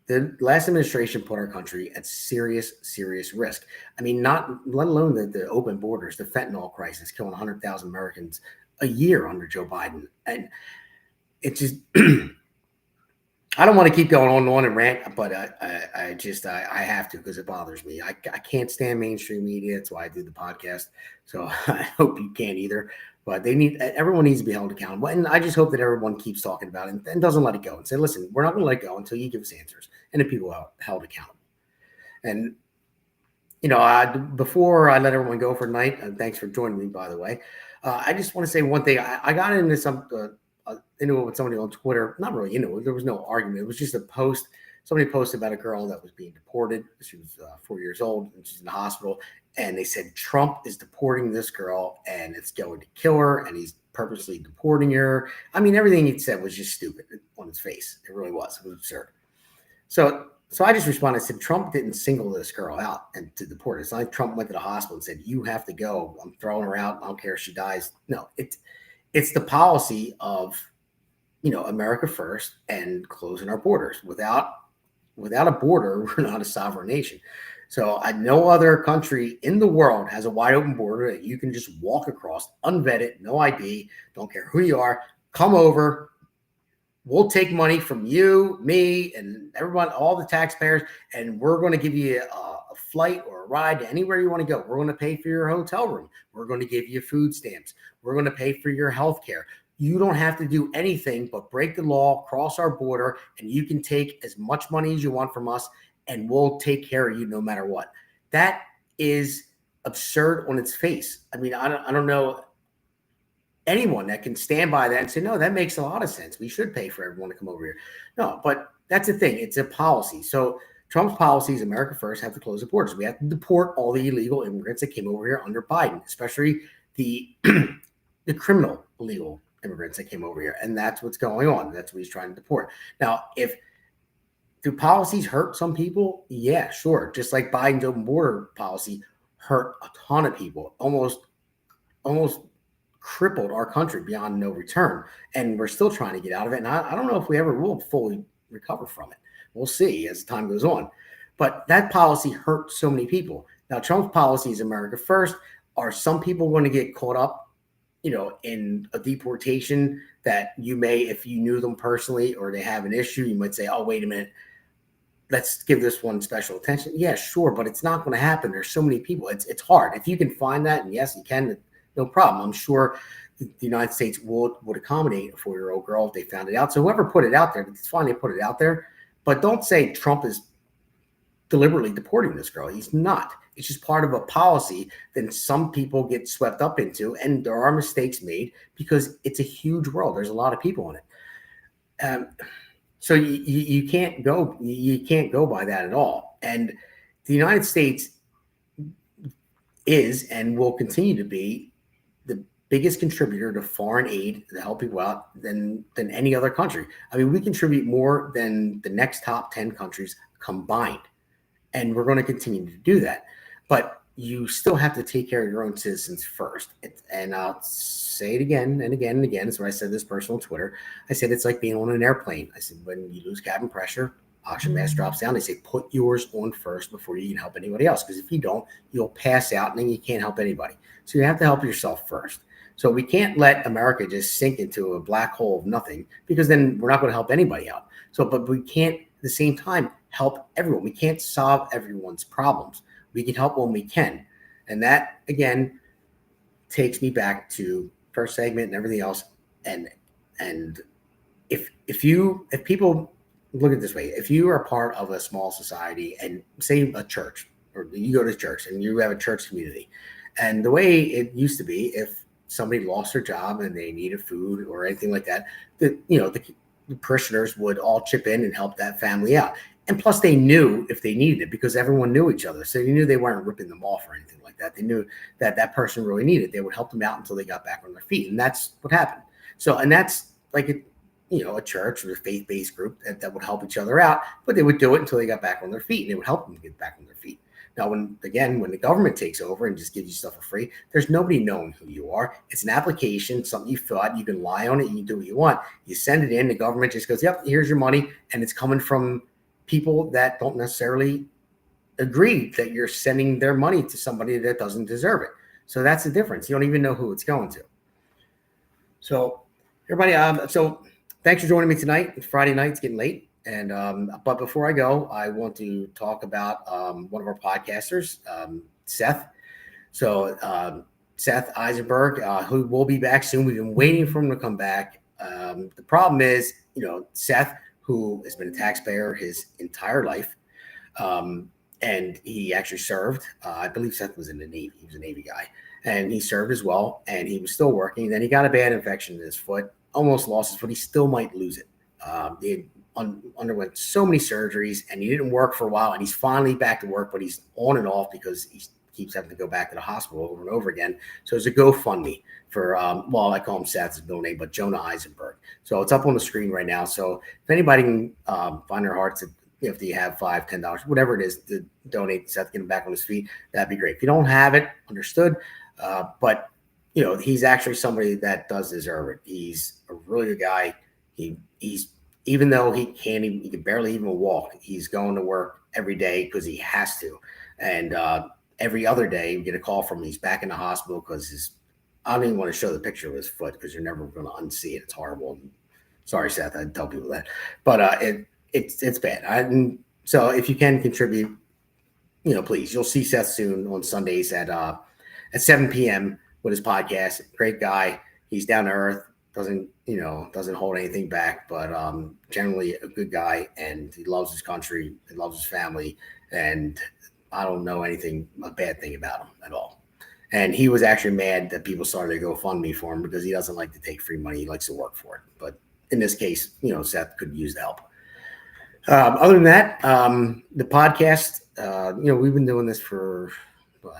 Speaker 2: the last administration put our country at serious, serious risk. I mean, not let alone the open borders, the fentanyl crisis, killing 100,000 Americans a year under Joe Biden. And it just, I don't want to keep going on and rant, but I have to, because it bothers me. I can't stand mainstream media. That's why I do the podcast. So I hope you can't either. But everyone needs to be held accountable. And I just hope that everyone keeps talking about it and doesn't let it go and say, listen, we're not going to let it go until you give us answers and the people are held accountable. And, before I let everyone go for tonight, and thanks for joining me, by the way, I just want to say one thing. I got into into it with somebody on Twitter. Not really, there was no argument. It was just a post. Somebody posted about a girl that was being deported. She was 4 years old and she's in the hospital. And they said Trump is deporting this girl and it's going to kill her and he's purposely deporting her. I mean, everything he said was just stupid on his face. It really was. It was absurd. So I just responded. I said, Trump didn't single this girl out and to deport her. It's not like Trump went to the hospital and said, you have to go. I'm throwing her out. I don't care if she dies. No, it's the policy of, America first and closing our borders. Without a border, we're not a sovereign nation. So no other country in the world has a wide open border that you can just walk across, unvetted, no ID, don't care who you are, come over. We'll take money from you, me, and everyone, all the taxpayers, and we're going to give you a flight or a ride to anywhere you want to go. We're going to pay for your hotel room. We're going to give you food stamps. We're going to pay for your health care. You don't have to do anything but break the law, cross our border, and you can take as much money as you want from us, and we'll take care of you no matter what. That is absurd on its face. I mean, I don't know anyone that can stand by that and say, no, that makes a lot of sense. We should pay for everyone to come over here. No, but that's the thing. It's a policy. So Trump's policies, America first, have to close the borders. We have to deport all the illegal immigrants that came over here under Biden, especially the criminal illegal immigrants that came over here. And that's what's going on. That's what he's trying to deport. Now, do policies hurt some people? Yeah, sure. Just like Biden's open border policy hurt a ton of people, almost crippled our country beyond no return. And we're still trying to get out of it. And I don't know if we ever will fully recover from it. We'll see as time goes on. But that policy hurt so many people. Now, Trump's policies, America first, are some people going to get caught up, in a deportation that you may, if you knew them personally or they have an issue, you might say, oh, wait a minute, let's give this one special attention. Yeah, sure, but it's not going to happen. There's so many people. It's hard. If you can find that, and yes, you can, no problem. I'm sure the United States would accommodate a 4-year-old girl if they found it out. So whoever put it out there, it's fine they put it out there, but don't say Trump is deliberately deporting this girl. He's not. It's just part of a policy that some people get swept up into, and there are mistakes made because it's a huge world. There's a lot of people in it. So you can't go by that at all. And the United States is and will continue to be the biggest contributor to foreign aid to help people out than any other country. I mean, we contribute more than the next top 10 countries combined, and we're going to continue to do that. But you still have to take care of your own citizens first. And I'll say it again and again and again. That's what I said this person on Twitter. I said it's like being on an airplane. I said when you lose cabin pressure, oxygen mask drops down. They say put yours on first before you can help anybody else. Because if you don't, you'll pass out and then you can't help anybody. So you have to help yourself first. So we can't let America just sink into a black hole of nothing, because then we're not going to help anybody out. So, but we can't at the same time help everyone. We can't solve everyone's problems. We can help when we can. And that, again, takes me back to first segment and everything else. And if people look at it this way, if you are part of a small society and say a church, or you go to church and you have a church community, And the way it used to be, if somebody lost their job and they needed food or anything like that, the parishioners would all chip in and help that family out. And plus, they knew if they needed it because everyone knew each other. So they knew they weren't ripping them off or anything like that. They knew that that person really needed it. They would help them out until they got back on their feet. And that's what happened. So, and that's like a church or a faith-based group that would help each other out, but they would do it until they got back on their feet, and it would help them get back on their feet. Now, when the government takes over and just gives you stuff for free, there's nobody knowing who you are. It's an application, something you fill out. You can lie on it. You can do what you want. You send it in. The government just goes, yep, here's your money. And it's coming from people that don't necessarily agree that you're sending their money to somebody that doesn't deserve it. So that's the difference. You don't even know who it's going to. So everybody, so thanks for joining me tonight. It's Friday night. It's getting late. And but before I go, I want to talk about one of our podcasters, Seth. So Seth Eisenberg, who will be back soon. We've been waiting for him to come back. The problem is, Seth, who has been a taxpayer his entire life, and he actually served. I believe Seth was in the Navy. He was a Navy guy, and he served as well. And he was still working. Then he got a bad infection in his foot, almost lost his foot. He still might lose it. He underwent so many surgeries, and he didn't work for a while. And he's finally back to work, but he's on and off because he keeps having to go back to the hospital over and over again. So there's a GoFundMe for, well, I call him Seth's middle name, but Jonah Eisenberg. So it's up on the screen right now. So if anybody can find their hearts to, if you have $5, $10, whatever it is, to donate to Seth, get him back on his feet, that'd be great. If you don't have it, understood. But he's actually somebody that does deserve it. He's a really good guy. He's even though he can barely even walk, he's going to work every day because he has to. And every other day, we get a call from him. He's back in the hospital because I don't even want to show the picture of his foot because you're never going to unsee it. It's horrible. Sorry, Seth, I tell people that, but it's bad. So if you can contribute, please, you'll see Seth soon on Sundays at 7 p.m. with his podcast. Great guy. He's down to earth. Doesn't hold anything back, but generally a good guy, and he loves his country, he loves his family, and I don't know a bad thing about him at all. And he was actually mad that people started to GoFundMe for him because he doesn't like to take free money. He likes to work for it. But in this case, Seth could use the help. Other than that, the podcast, we've been doing this for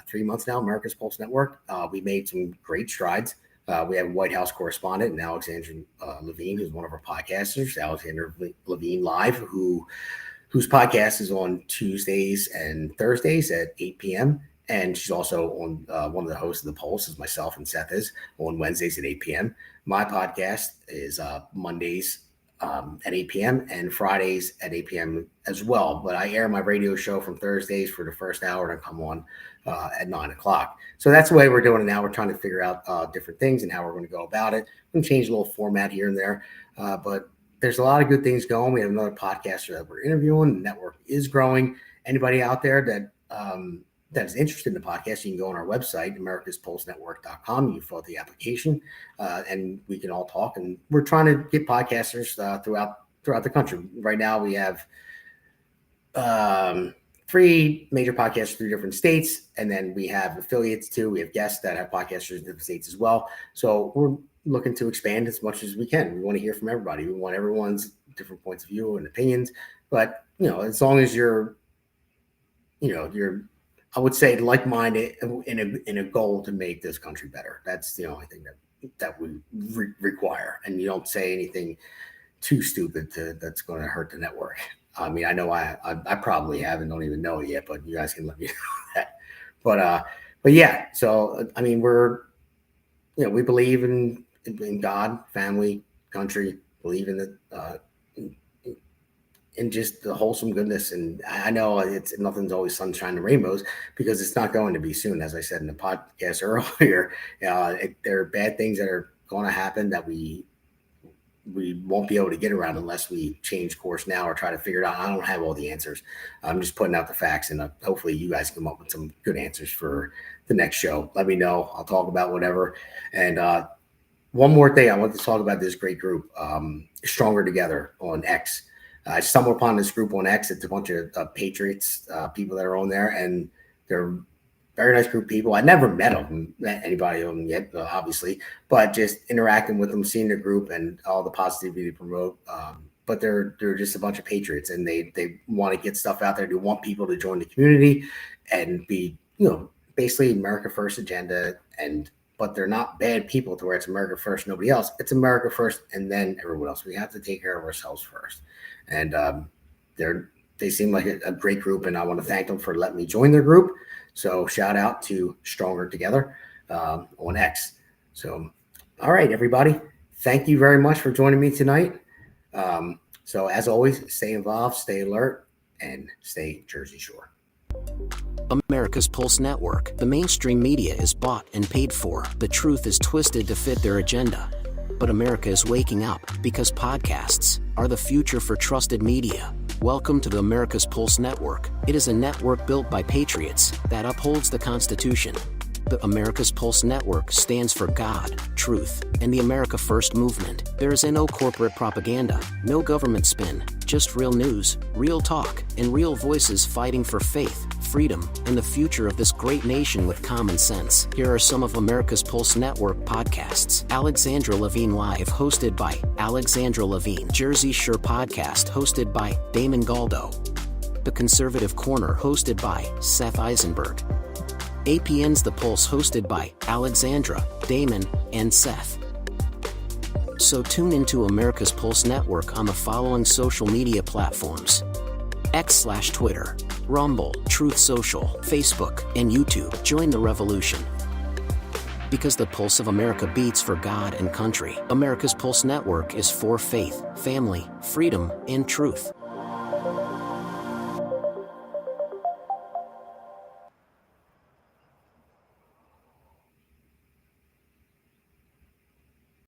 Speaker 2: 3 months now, America's Pulse Network. We made some great strides. We have a White House correspondent, and Alexandra Levine, who's one of our podcasters, Alexandra Levine Live, whose podcast is on Tuesdays and Thursdays at 8 p.m. And she's also on one of the hosts of The Pulse, as myself and Seth is, on Wednesdays at 8 p.m. My podcast is Mondays at 8 p.m. and Fridays at 8 p.m. as well. But I air my radio show from Thursdays for the first hour, and I come on at 9 o'clock. So that's the way we're doing it now. We're trying to figure out different things and how we're going to go about it. We can change a little format here and there, but there's a lot of good things going. We have another podcaster that we're interviewing. The network is growing. Anybody out there that is interested in the podcast, you can go on our website, americaspulsenetwork.com. You fill out the application, and we can all talk. And we're trying to get podcasters throughout the country. Right now, we have 3 major podcasts, 3 different states, and then we have affiliates too. We have guests that have podcasters in different states as well. So we're looking to expand as much as we can. We want to hear from everybody. We want everyone's different points of view and opinions. But as long as you're I would say like-minded in a goal to make this country better. That's the only thing that we require. And you don't say anything too stupid that's going to hurt the network. I mean, I know I probably have and don't even know it yet, but you guys can let me know that. But yeah, so I mean, we believe in God, family, country, believe in the in just the wholesome goodness. And I know nothing's always sunshine and rainbows because it's not going to be soon. As I said in the podcast earlier, there are bad things that are going to happen that we won't be able to get around unless we change course now or try to figure it out. I don't have all the answers. I'm just putting out the facts, and hopefully you guys come up with some good answers for the next show. Let me know. I'll talk about whatever. And one more thing, I want to talk about this great group, Stronger Together on X. I stumbled upon this group on X. It's a bunch of Patriots, people that are on there, and they're very nice group of people. I never met anybody of them yet, obviously, but just interacting with them, seeing the group and all the positivity to promote. But they're just a bunch of patriots, and they want to get stuff out there. They want people to join the community and be, basically America First agenda. But they're not bad people to where it's America First, nobody else. It's America First, and then everyone else. We have to take care of ourselves first. And they seem like a great group, and I want to thank them for letting me join their group. So shout out to Stronger Together on X. So, all right, everybody. Thank you very much for joining me tonight. So as always, stay involved, stay alert, and stay Jersey Shore.
Speaker 5: America's Pulse Network. The mainstream media is bought and paid for. The truth is twisted to fit their agenda. But America is waking up because podcasts are the future for trusted media. Welcome to the America's Pulse Network. It is a network built by patriots that upholds the Constitution. The America's Pulse Network stands for God, truth, and the America First movement. There is no corporate propaganda, no government spin, just real news, real talk, and real voices fighting for faith, freedom, and the future of this great nation with common sense. Here are some of America's Pulse Network podcasts. Alexandra Levine Live, hosted by Alexandra Levine. Jersey Shore Podcast, hosted by Damon Galdo. The Conservative Corner, hosted by Seth Eisenberg. APN's The Pulse, hosted by Alexandra, Damon, and Seth. So tune into America's Pulse Network on the following social media platforms: X/Twitter, Rumble, Truth Social, Facebook, and YouTube. Join the revolution. Because the pulse of America beats for God and country. America's Pulse Network is for faith, family, freedom, and truth.